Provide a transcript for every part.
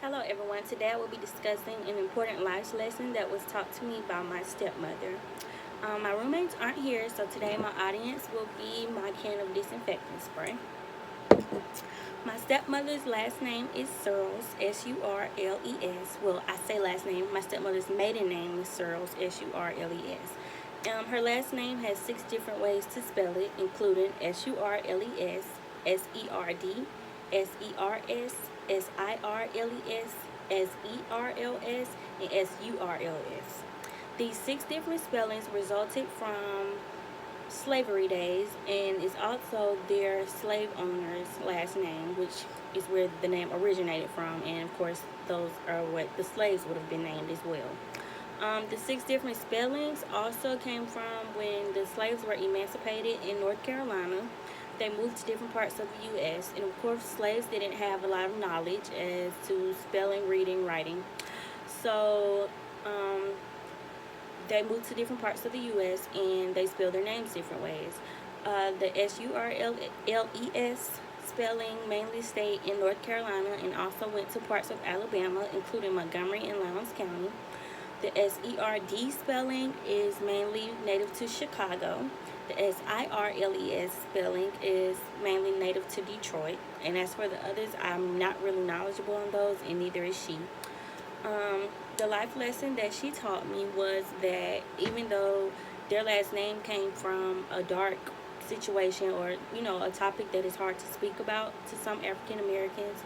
Hello everyone, today I will be discussing an important life lesson that was taught to me by my stepmother. My roommates aren't here, so today my audience will be my can of disinfectant spray. My stepmother's last name is Searles, S-U-R-L-E-S. Well, I say last name, my stepmother's maiden name is Searles, S-U-R-L-E-S. Her last name has 6 different ways to spell it, including S-U-R-L-E-S, S-E-R-D, S-E-R-S, S-I-R-L-E-S, S-E-R-L-S, and S-U-R-L-S. These 6 different spellings resulted from slavery days, and is also their slave owner's last name, which is where the name originated from, and of course those are what the slaves would have been named as well. The 6 different spellings also came from when the slaves were emancipated in North Carolina. They moved to different parts of the U.S., and of course slaves didn't have a lot of knowledge as to spelling, reading, writing. So they moved to different parts of the U.S. and they spell their names different ways. The S-U-R-L-E-S spelling mainly stayed in North Carolina and also went to parts of Alabama, including Montgomery and Lowndes County. The S-E-R-D spelling is mainly native to Chicago. The S-I-R-L-E-S spelling is mainly native to Detroit. And as for the others, I'm not really knowledgeable on those, and neither is she. The life lesson that she taught me was that even though their last name came from a dark situation, or a topic that is hard to speak about to some African Americans,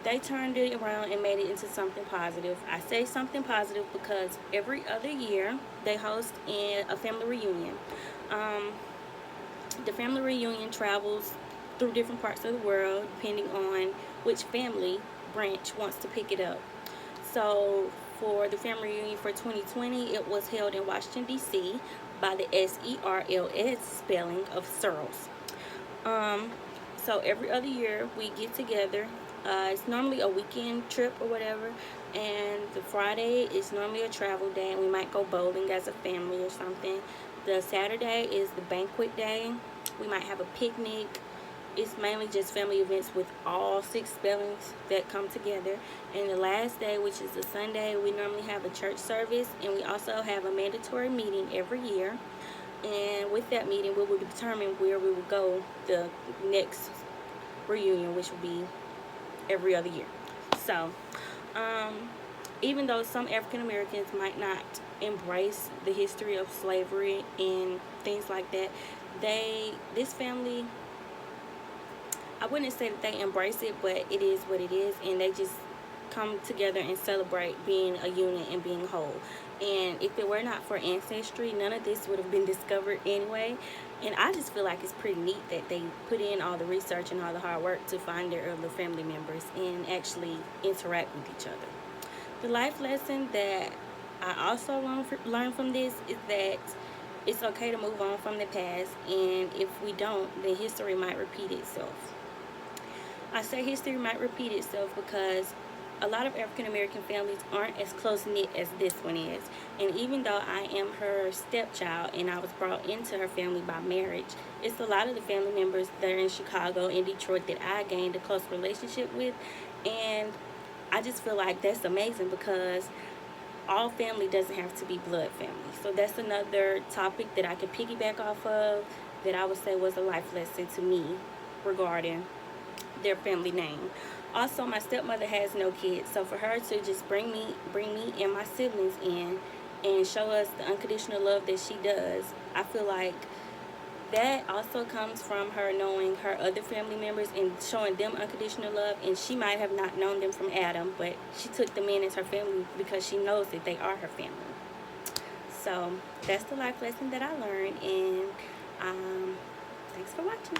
they turned it around and made it into something positive. I say something positive because every other year they host a family reunion. The family reunion travels through different parts of the world depending on which family branch wants to pick it up. So for the family reunion for 2020, it was held in Washington, D.C. by the S-E-R-L-S spelling of Searles. So every other year we get together. It's normally a weekend trip or whatever, and the Friday is normally a travel day, and we might go bowling as a family or something. The Saturday is the banquet day. We might have a picnic. It's mainly just family events with all 6 spellings that come together. And the last day, which is the Sunday, we normally have a church service, and we also have a mandatory meeting every year. And with that meeting, we will determine where we will go the next reunion, which will be every other year. So even though some African Americans might not embrace the history of slavery and things like that, this family, I wouldn't say that they embrace it, but it is what it is, and they just come together and celebrate being a unit and being whole. And if it were not for Ancestry, none of this would have been discovered anyway. And I just feel like it's pretty neat that they put in all the research and all the hard work to find their other family members and actually interact with each other. The life lesson that I also learned from this is that it's okay to move on from the past, and if we don't, then history might repeat itself. I say history might repeat itself because a lot of African American families aren't as close-knit as this one is. And even though I am her stepchild and I was brought into her family by marriage, it's a lot of the family members that are in Chicago and Detroit that I gained a close relationship with. And I just feel like that's amazing because all family doesn't have to be blood family. So that's another topic that I could piggyback off of that I would say was a life lesson to me regarding their family name. Also, my stepmother has no kids, so for her to just bring me and my siblings in and show us the unconditional love that she does, I feel like that also comes from her knowing her other family members and showing them unconditional love. And she might have not known them from Adam, but she took them in as her family because she knows that they are her family. So that's the life lesson that I learned, and thanks for watching.